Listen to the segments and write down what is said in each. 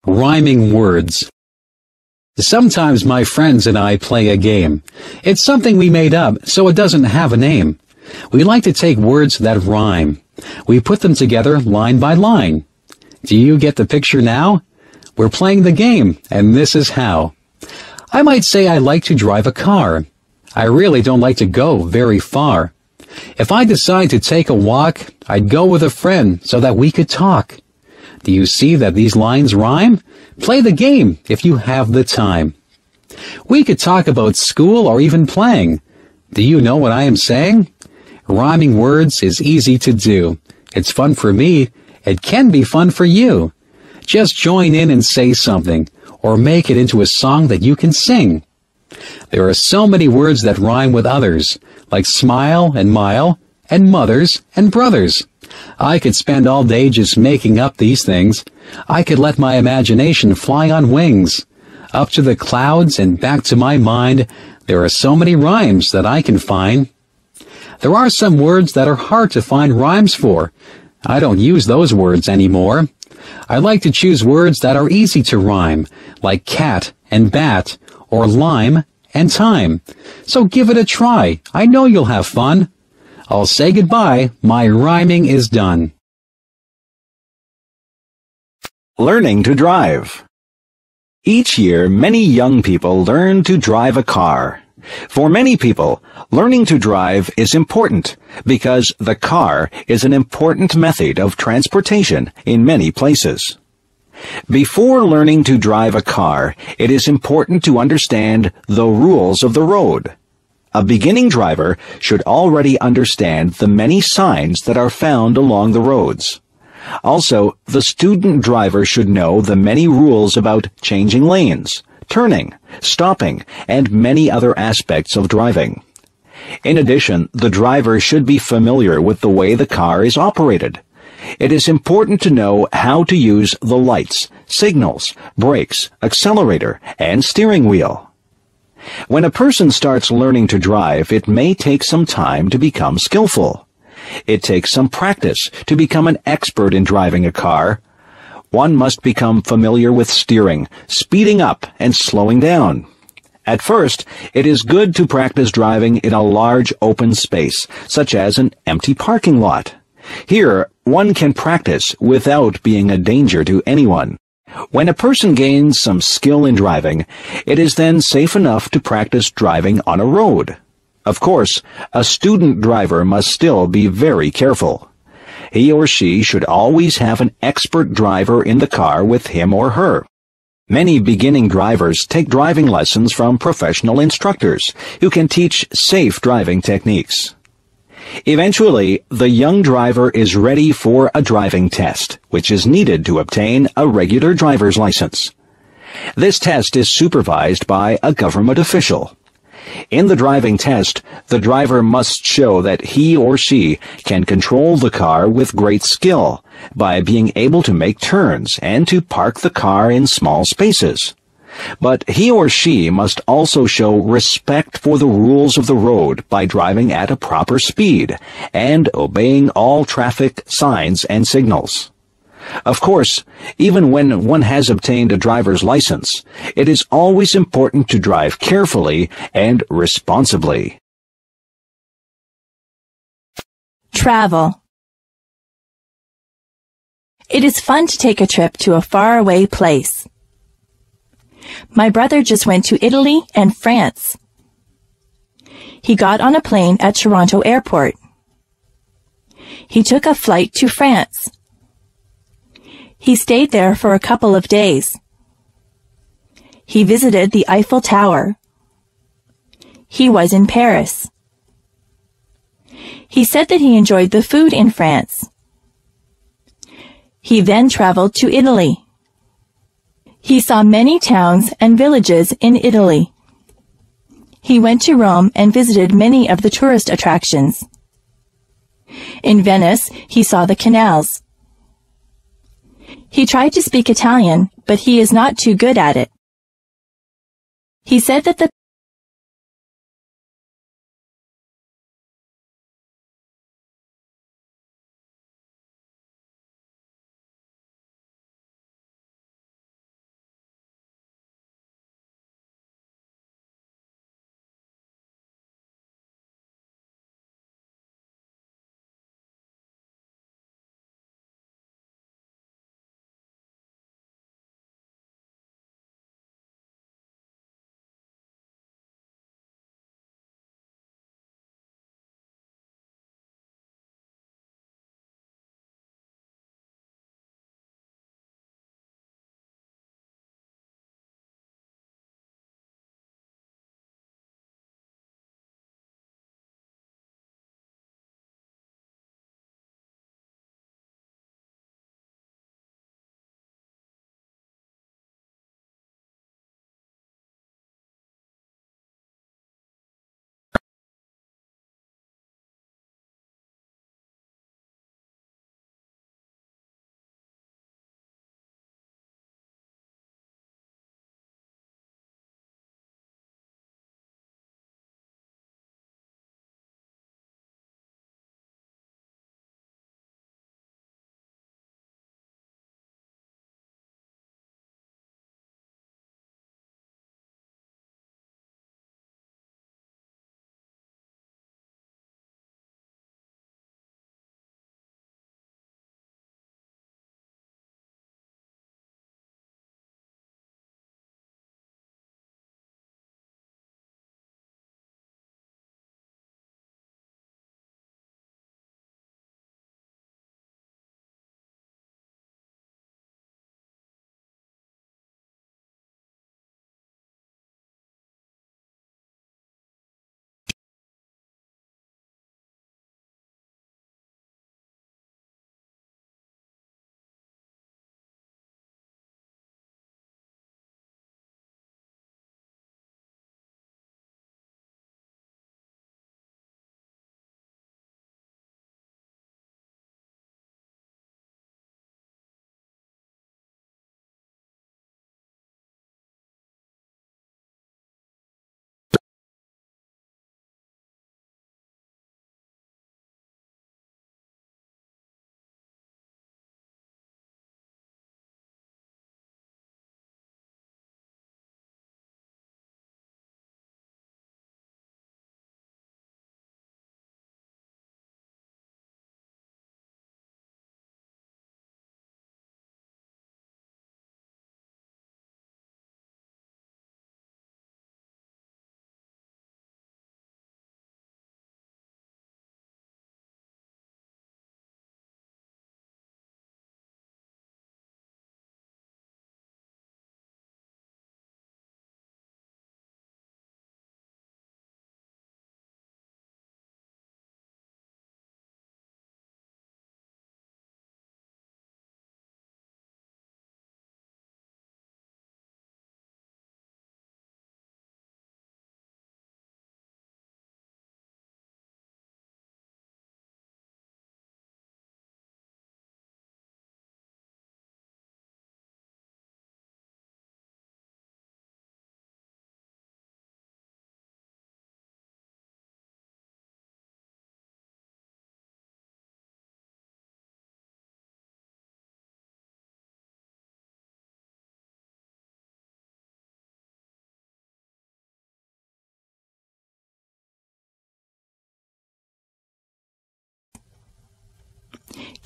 Rhyming words. Sometimes my friends and I play a game. It's something we made up, so it doesn't have a name. We like to take words that rhyme. We put them together line by line. Do you get the picture now? We're playing the game, and this is how. I might say I like to drive a car. I really don't like to go very far. If I decide to take a walk, I'd go with a friend so that we could talk. Do you see that these lines rhyme? Play the game if you have the time. We could talk about school or even playing. Do you know what I am saying? Rhyming words is easy to do. It's fun for me. It can be fun for you. Just join in and say something, or make it into a song that you can sing. There are so many words that rhyme with others, like smile and mile, and mothers and brothers. I could spend all day just making up these things. I could let my imagination fly on wings. Up to the clouds and back to my mind, there are so many rhymes that I can find. There are some words that are hard to find rhymes for. I don't use those words anymore. I like to choose words that are easy to rhyme, like cat and bat, or lime and time. So give it a try. I know you'll have fun. I'll say goodbye. My rhyming is done. Learning to drive. Each year, many young people learn to drive a car. For many people, learning to drive is important because the car is an important method of transportation in many places. Before learning to drive a car, it is important to understand the rules of the road. A beginning driver should already understand the many signs that are found along the roads. Also, the student driver should know the many rules about changing lanes, turning, stopping, and many other aspects of driving. In addition, the driver should be familiar with the way the car is operated. It is important to know how to use the lights, signals, brakes, accelerator, and steering wheel. When a person starts learning to drive, it may take some time to become skillful. It takes some practice to become an expert in driving a car. One must become familiar with steering, speeding up, and slowing down. At first, it is good to practice driving in a large open space, such as an empty parking lot. Here, one can practice without being a danger to anyone. When a person gains some skill in driving, it is then safe enough to practice driving on a road. Of course, a student driver must still be very careful. He or she should always have an expert driver in the car with him or her. Many beginning drivers take driving lessons from professional instructors who can teach safe driving techniques. Eventually, the young driver is ready for a driving test, which is needed to obtain a regular driver's license. This test is supervised by a government official. In the driving test, the driver must show that he or she can control the car with great skill by being able to make turns and to park the car in small spaces. But he or she must also show respect for the rules of the road by driving at a proper speed and obeying all traffic signs and signals. Of course, even when one has obtained a driver's license, it is always important to drive carefully and responsibly. Travel. It is fun to take a trip to a faraway place. My brother just went to Italy and France. He got on a plane at Toronto Airport. He took a flight to France. He stayed there for a couple of days. He visited the Eiffel Tower. He was in Paris. He said that he enjoyed the food in France. He then traveled to Italy. He saw many towns and villages in Italy. He went to Rome and visited many of the tourist attractions. In Venice, he saw the canals. He tried to speak Italian, but he is not too good at it. He said that the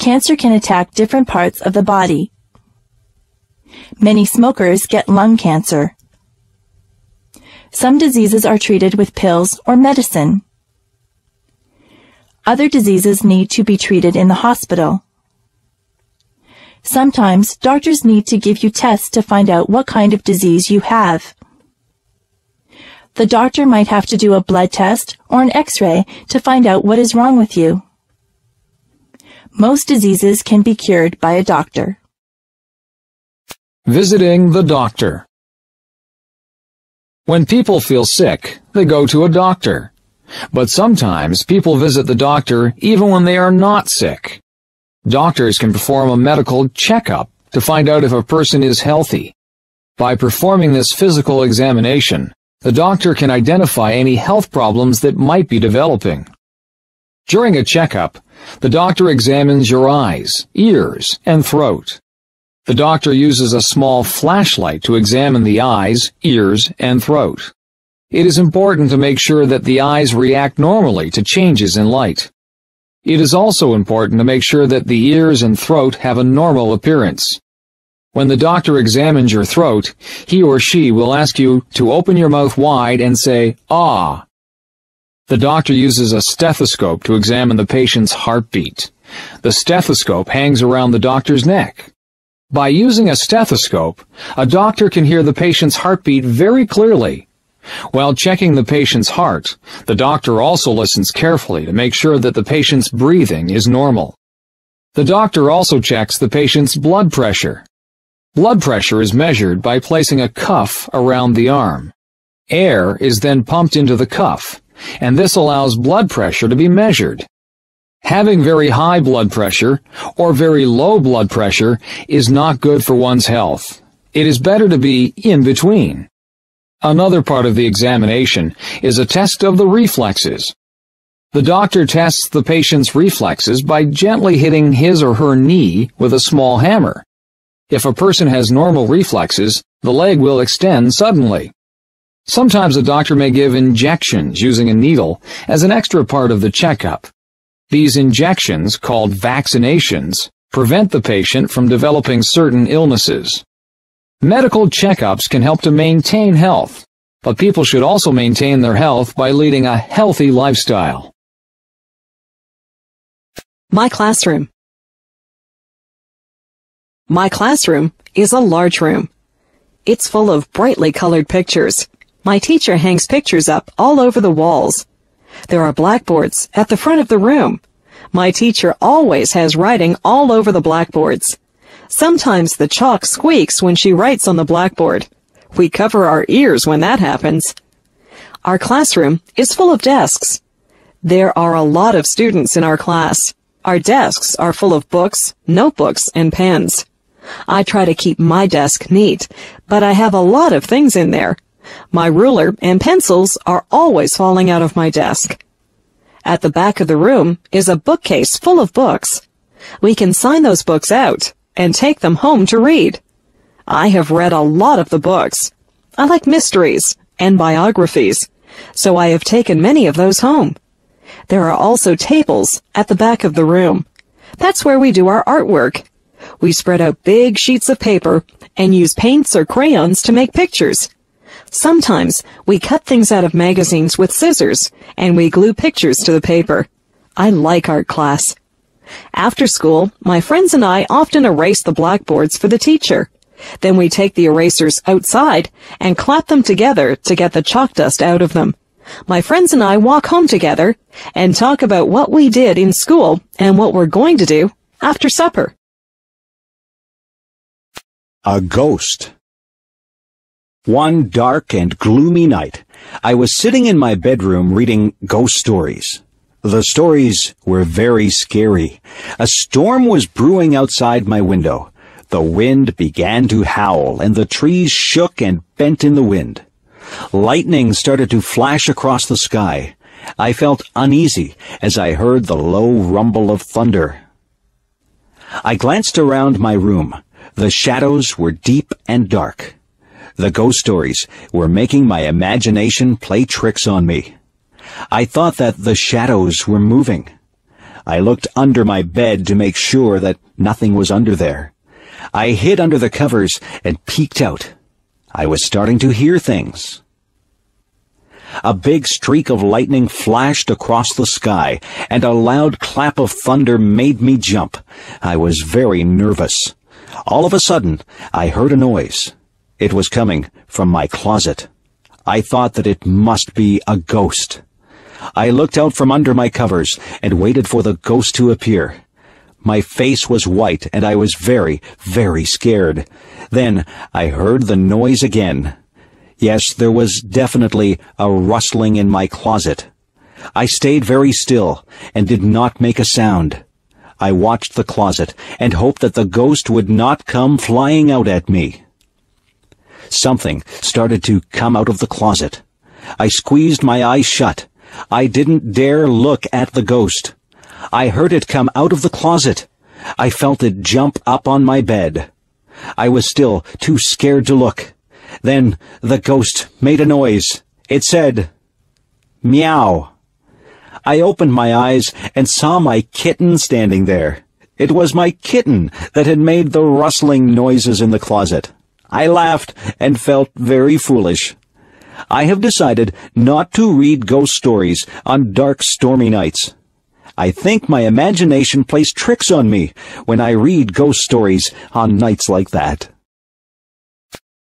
cancer can attack different parts of the body. Many smokers get lung cancer. Some diseases are treated with pills or medicine. Other diseases need to be treated in the hospital. Sometimes doctors need to give you tests to find out what kind of disease you have. The doctor might have to do a blood test or an X-ray to find out what is wrong with you. Most diseases can be cured by a doctor. Visiting the doctor. When people feel sick, they go to a doctor. But sometimes people visit the doctor even when they are not sick. Doctors can perform a medical checkup to find out if a person is healthy. By performing this physical examination, the doctor can identify any health problems that might be developing. During a checkup, the doctor examines your eyes, ears, and throat. The doctor uses a small flashlight to examine the eyes, ears, and throat. It is important to make sure that the eyes react normally to changes in light. It is also important to make sure that the ears and throat have a normal appearance. When the doctor examines your throat, he or she will ask you to open your mouth wide and say, "Ah." The doctor uses a stethoscope to examine the patient's heartbeat. The stethoscope hangs around the doctor's neck. By using a stethoscope, a doctor can hear the patient's heartbeat very clearly. While checking the patient's heart, the doctor also listens carefully to make sure that the patient's breathing is normal. The doctor also checks the patient's blood pressure. Blood pressure is measured by placing a cuff around the arm. Air is then pumped into the cuff, and this allows blood pressure to be measured. Having very high blood pressure or very low blood pressure is not good for one's health. It is better to be in between. Another part of the examination is a test of the reflexes. The doctor tests the patient's reflexes by gently hitting his or her knee with a small hammer. If a person has normal reflexes, the leg will extend suddenly. Sometimes a doctor may give injections using a needle as an extra part of the checkup. These injections, called vaccinations, prevent the patient from developing certain illnesses. Medical checkups can help to maintain health, but people should also maintain their health by leading a healthy lifestyle. My classroom. My classroom is a large room. It's full of brightly colored pictures. My teacher hangs pictures up all over the walls. There are blackboards at the front of the room. My teacher always has writing all over the blackboards. Sometimes the chalk squeaks when she writes on the blackboard. We cover our ears when that happens. Our classroom is full of desks. There are a lot of students in our class. Our desks are full of books, notebooks, and pens. I try to keep my desk neat, but I have a lot of things in there. My ruler and pencils are always falling out of my desk. At the back of the room is a bookcase full of books. We can sign those books out and take them home to read. I have read a lot of the books. I like mysteries and biographies, so I have taken many of those home. There are also tables at the back of the room. That's where we do our artwork. We spread out big sheets of paper and use paints or crayons to make pictures. Sometimes we cut things out of magazines with scissors and we glue pictures to the paper. I like art class. After school, my friends and I often erase the blackboards for the teacher. Then we take the erasers outside and clap them together to get the chalk dust out of them. My friends and I walk home together and talk about what we did in school and what we're going to do after supper. A ghost. One dark and gloomy night, I was sitting in my bedroom reading ghost stories. The stories were very scary. A storm was brewing outside my window. The wind began to howl, and the trees shook and bent in the wind. Lightning started to flash across the sky. I felt uneasy as I heard the low rumble of thunder. I glanced around my room. The shadows were deep and dark. The ghost stories were making my imagination play tricks on me. I thought that the shadows were moving. I looked under my bed to make sure that nothing was under there. I hid under the covers and peeked out. I was starting to hear things. A big streak of lightning flashed across the sky, and a loud clap of thunder made me jump. I was very nervous. All of a sudden, I heard a noise. It was coming from my closet. I thought that it must be a ghost. I looked out from under my covers and waited for the ghost to appear. My face was white, and I was very, very scared. Then I heard the noise again. Yes, there was definitely a rustling in my closet. I stayed very still and did not make a sound. I watched the closet and hoped that the ghost would not come flying out at me. Something started to come out of the closet. I squeezed my eyes shut. I didn't dare look at the ghost. I heard it come out of the closet. I felt it jump up on my bed. I was still too scared to look. Then the ghost made a noise. It said, "Meow." I opened my eyes and saw my kitten standing there. It was my kitten that had made the rustling noises in the closet. I laughed and felt very foolish. I have decided not to read ghost stories on dark, stormy nights. I think my imagination plays tricks on me when I read ghost stories on nights like that.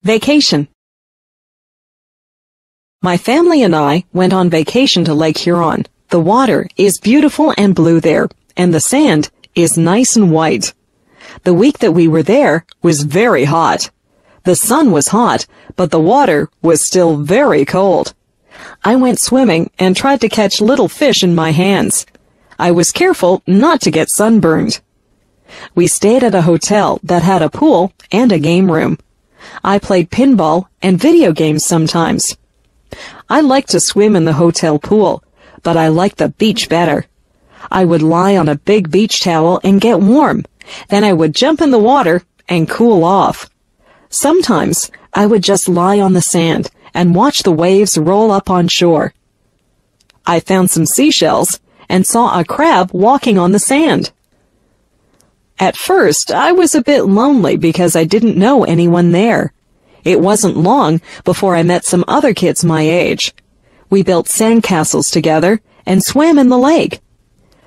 Vacation. My family and I went on vacation to Lake Huron. The water is beautiful and blue there, and the sand is nice and white. The week that we were there was very hot. The sun was hot, but the water was still very cold. I went swimming and tried to catch little fish in my hands. I was careful not to get sunburned. We stayed at a hotel that had a pool and a game room. I played pinball and video games sometimes. I liked to swim in the hotel pool, but I liked the beach better. I would lie on a big beach towel and get warm. Then I would jump in the water and cool off. Sometimes I would just lie on the sand and watch the waves roll up on shore. I found some seashells and saw a crab walking on the sand. At first, I was a bit lonely because I didn't know anyone there. It wasn't long before I met some other kids my age. We built sandcastles together and swam in the lake.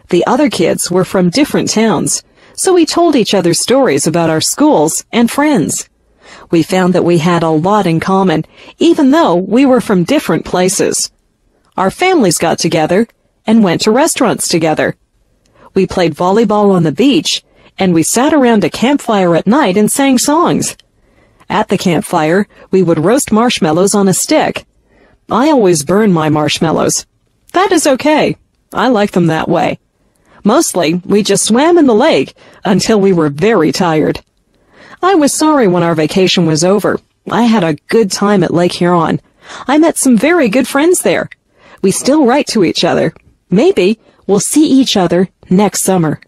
The other kids were from different towns, so we told each other stories about our schools and friends. We found that we had a lot in common, even though we were from different places. Our families got together and went to restaurants together. We played volleyball on the beach, and we sat around a campfire at night and sang songs. At the campfire, we would roast marshmallows on a stick. I always burn my marshmallows. That is okay. I like them that way. Mostly, we just swam in the lake until we were very tired. I was sorry when our vacation was over. I had a good time at Lake Huron. I met some very good friends there. We still write to each other. Maybe we'll see each other next summer.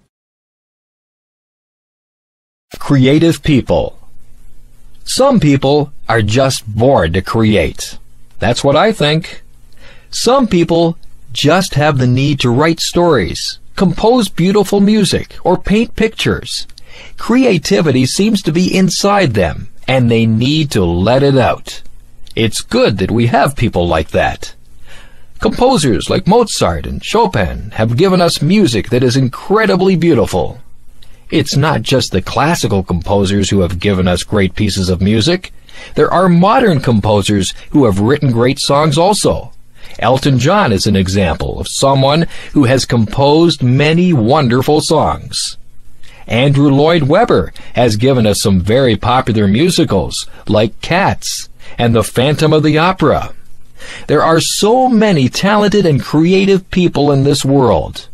Creative people. Some people are just born to create. That's what I think. Some people just have the need to write stories, compose beautiful music, or paint pictures. Creativity seems to be inside them, and they need to let it out. It's good that we have people like that. Composers like Mozart and Chopin have given us music that is incredibly beautiful. It's not just the classical composers who have given us great pieces of music. There are modern composers who have written great songs also. Elton John is an example of someone who has composed many wonderful songs. Andrew Lloyd Webber has given us some very popular musicals like Cats and The Phantom of the Opera. There are so many talented and creative people in this world.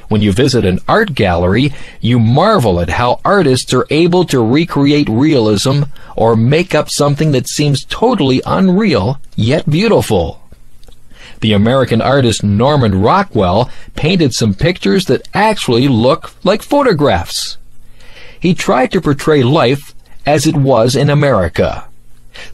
When you visit an art gallery, you marvel at how artists are able to recreate realism or make up something that seems totally unreal, yet beautiful. The American artist Norman Rockwell painted some pictures that actually look like photographs. He tried to portray life as it was in America.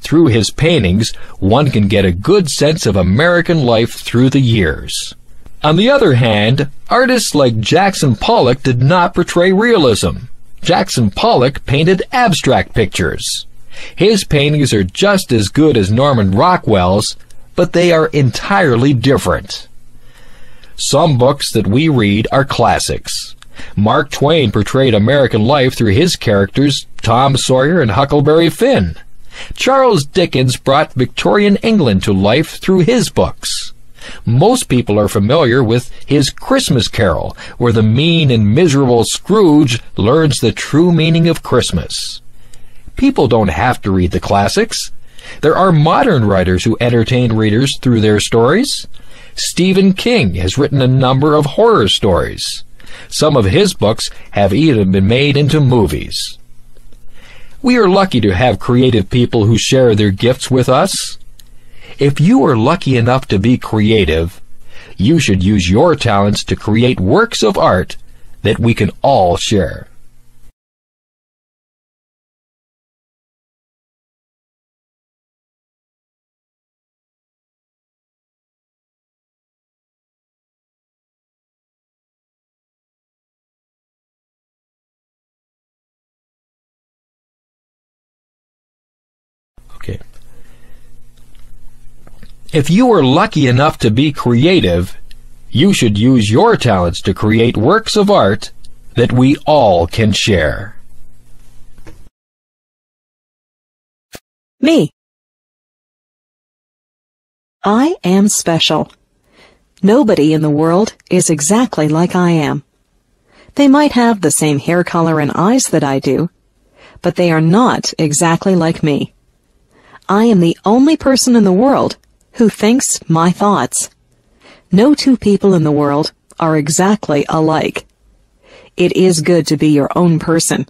Through his paintings, one can get a good sense of American life through the years. On the other hand, artists like Jackson Pollock did not portray realism. Jackson Pollock painted abstract pictures. His paintings are just as good as Norman Rockwell's, but they are entirely different. Some books that we read are classics. Mark Twain portrayed American life through his characters Tom Sawyer and Huckleberry Finn. Charles Dickens brought Victorian England to life through his books. Most people are familiar with his Christmas Carol, where the mean and miserable Scrooge learns the true meaning of Christmas. People don't have to read the classics. There are modern writers who entertain readers through their stories. Stephen King has written a number of horror stories. Some of his books have even been made into movies. We are lucky to have creative people who share their gifts with us. If you are lucky enough to be creative, you should use your talents to create works of art that we can all share. Okay. If you are lucky enough to be creative, you should use your talents to create works of art that we all can share. Me. I am special. Nobody in the world is exactly like I am. They might have the same hair color and eyes that I do, but they are not exactly like me. I am the only person in the world who thinks my thoughts. No two people in the world are exactly alike. It is good to be your own person.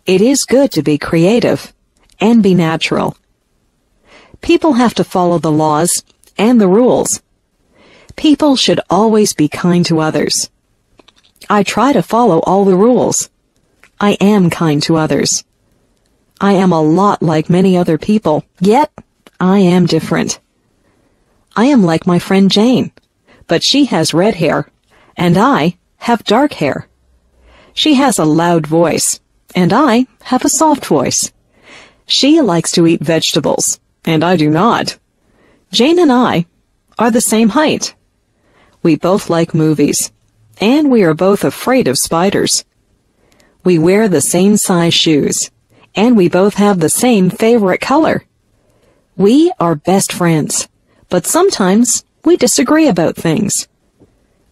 It is good to be creative and be natural. People have to follow the laws and the rules. People should always be kind to others. I try to follow all the rules. I am kind to others. I am a lot like many other people, yet I am different. I am like my friend Jane, but she has red hair, and I have dark hair. She has a loud voice, and I have a soft voice. She likes to eat vegetables, and I do not. Jane and I are the same height. We both like movies, and we are both afraid of spiders. We wear the same size shoes, and we both have the same favorite color. We are best friends, but sometimes we disagree about things.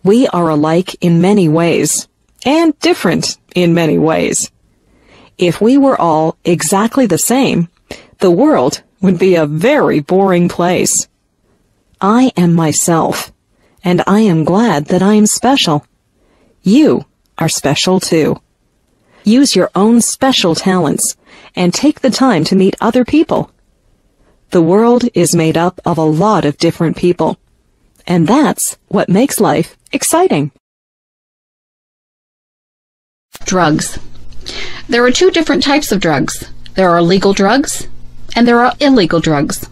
We are alike in many ways, and different in many ways. If we were all exactly the same, the world would be a very boring place. I am myself, and I am glad that I am special. You are special too. Use your own special talents and take the time to meet other people. The world is made up of a lot of different people, and that's what makes life exciting. Drugs. There are two different types of drugs. There are legal drugs, and there are illegal drugs.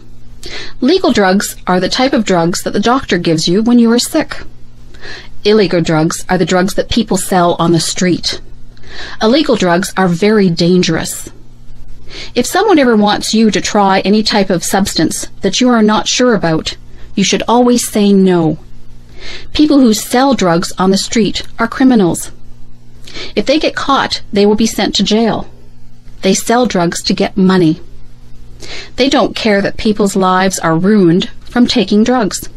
Legal drugs are the type of drugs that the doctor gives you when you are sick. Illegal drugs are the drugs that people sell on the street. Illegal drugs are very dangerous. If someone ever wants you to try any type of substance that you are not sure about, you should always say no. People who sell drugs on the street are criminals. If they get caught, they will be sent to jail. They sell drugs to get money. They don't care that people's lives are ruined from taking drugs.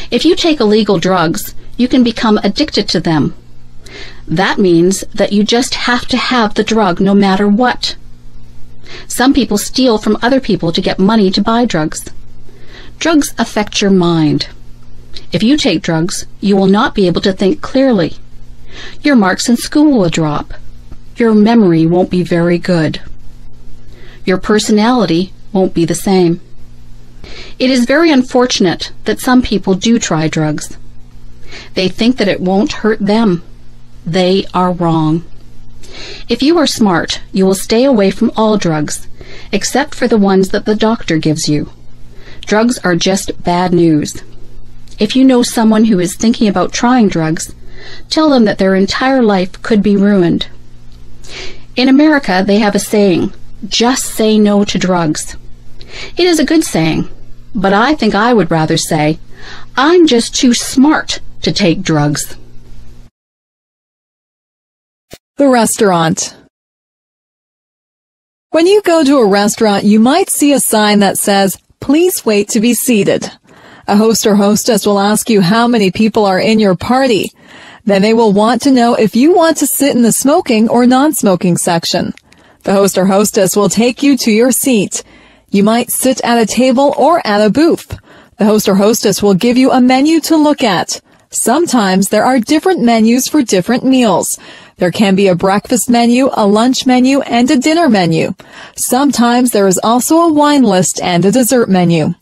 If you take illegal drugs, you can become addicted to them. That means that you just have to have the drug no matter what. Some people steal from other people to get money to buy drugs. Drugs affect your mind. If you take drugs, you will not be able to think clearly. Your marks in school will drop. Your memory won't be very good. Your personality won't be the same. It is very unfortunate that some people do try drugs. They think that it won't hurt them. They are wrong. If you are smart, you will stay away from all drugs, except for the ones that the doctor gives you. Drugs are just bad news. If you know someone who is thinking about trying drugs, tell them that their entire life could be ruined. In America, they have a saying, just say no to drugs. It is a good saying, but I think I would rather say, I'm just too smart to take drugs. The restaurant. When you go to a restaurant, you might see a sign that says, "Please wait to be seated." A host or hostess will ask you how many people are in your party. Then they will want to know if you want to sit in the smoking or non-smoking section. The host or hostess will take you to your seat. You might sit at a table or at a booth. The host or hostess will give you a menu to look at. Sometimes there are different menus for different meals. There can be a breakfast menu, a lunch menu, and a dinner menu. Sometimes there is also a wine list and a dessert menu.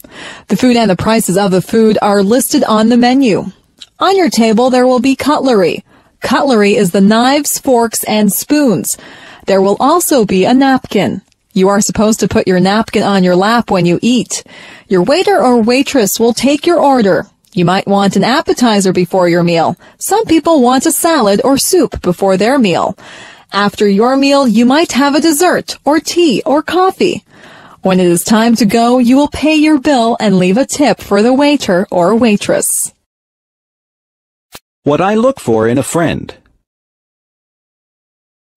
The food and the prices of the food are listed on the menu. On your table, there will be cutlery. Cutlery is the knives, forks, and spoons. There will also be a napkin. You are supposed to put your napkin on your lap when you eat. Your waiter or waitress will take your order. You might want an appetizer before your meal. Some people want a salad or soup before their meal. After your meal, you might have a dessert or tea or coffee. When it is time to go, you will pay your bill and leave a tip for the waiter or waitress. What I look for in a friend.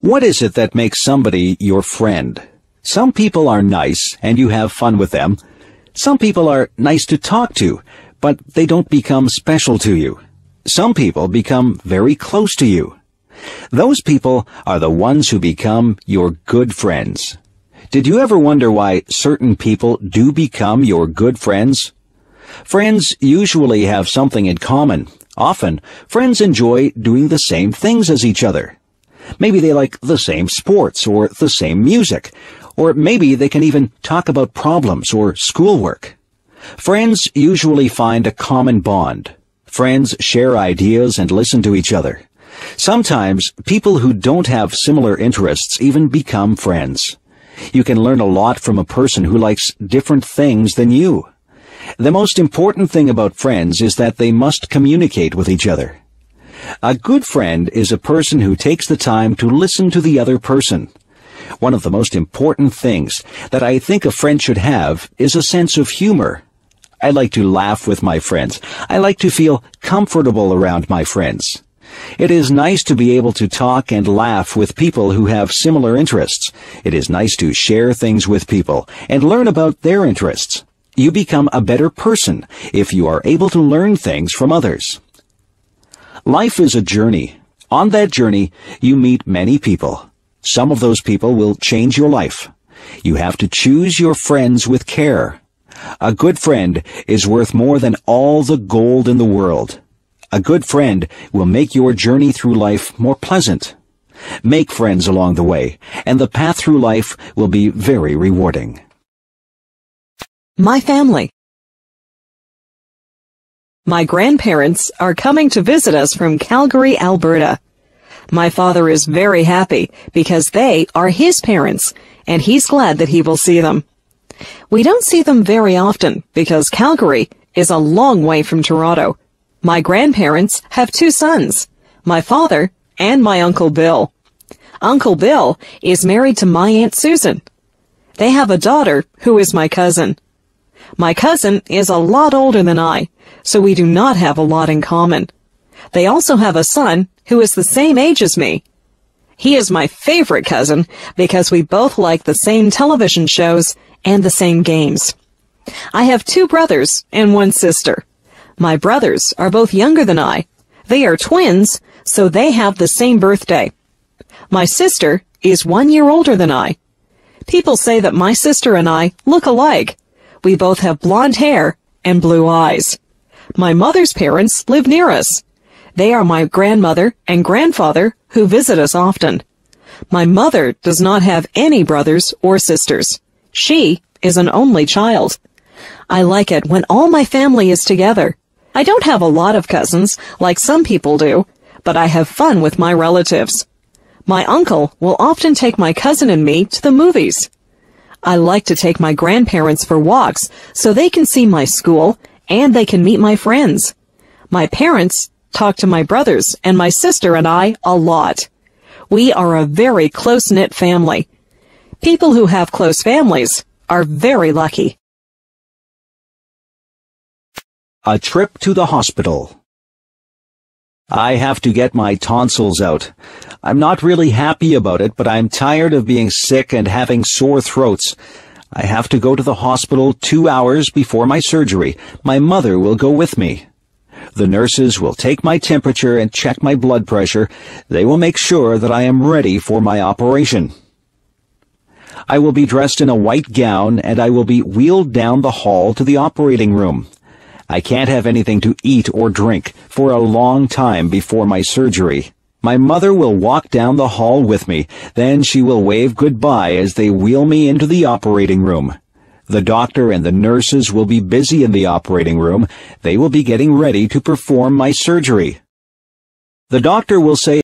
What is it that makes somebody your friend? Some people are nice and you have fun with them. Some people are nice to talk to, but they don't become special to you. Some people become very close to you. Those people are the ones who become your good friends. Did you ever wonder why certain people do become your good friends? Friends usually have something in common. Often, friends enjoy doing the same things as each other. Maybe they like the same sports or the same music, or maybe they can even talk about problems or schoolwork. Friends usually find a common bond. Friends share ideas and listen to each other. Sometimes people who don't have similar interests even become friends. You can learn a lot from a person who likes different things than you. The most important thing about friends is that they must communicate with each other. A good friend is a person who takes the time to listen to the other person. One of the most important things that I think a friend should have is a sense of humor. I like to laugh with my friends. I like to feel comfortable around my friends. It is nice to be able to talk and laugh with people who have similar interests. It is nice to share things with people and learn about their interests. You become a better person if you are able to learn things from others. Life is a journey. On that journey, you meet many people. Some of those people will change your life. You have to choose your friends with care. A good friend is worth more than all the gold in the world. A good friend will make your journey through life more pleasant. Make friends along the way, and the path through life will be very rewarding. My family. My grandparents are coming to visit us from Calgary, Alberta. My father is very happy because they are his parents, and he's glad that he will see them. We don't see them very often because Calgary is a long way from Toronto. My grandparents have two sons, my father and my Uncle Bill. Uncle Bill is married to my Aunt Susan. They have a daughter who is my cousin. My cousin is a lot older than I, so we do not have a lot in common. They also have a son who is the same age as me. He is my favorite cousin because we both like the same television shows and the same games. I have two brothers and one sister. My brothers are both younger than I. They are twins, so they have the same birthday. My sister is 1 year older than I. People say that my sister and I look alike. We both have blonde hair and blue eyes. My mother's parents live near us. They are my grandmother and grandfather who visit us often. My mother does not have any brothers or sisters. She is an only child. I like it when all my family is together. I don't have a lot of cousins like some people do, but I have fun with my relatives. My uncle will often take my cousin and me to the movies. I like to take my grandparents for walks so they can see my school and they can meet my friends. My parents talk to my brothers and my sister and I a lot. We are a very close-knit family. People who have close families are very lucky. A trip to the hospital. I have to get my tonsils out. I'm not really happy about it, but I'm tired of being sick and having sore throats. I have to go to the hospital 2 hours before my surgery. My mother will go with me. The nurses will take my temperature and check my blood pressure. They will make sure that I am ready for my operation. I will be dressed in a white gown and I will be wheeled down the hall to the operating room. I can't have anything to eat or drink for a long time before my surgery. My mother will walk down the hall with me. Then she will wave goodbye as they wheel me into the operating room. The doctor and the nurses will be busy in the operating room. They will be getting ready to perform my surgery. The doctor will say,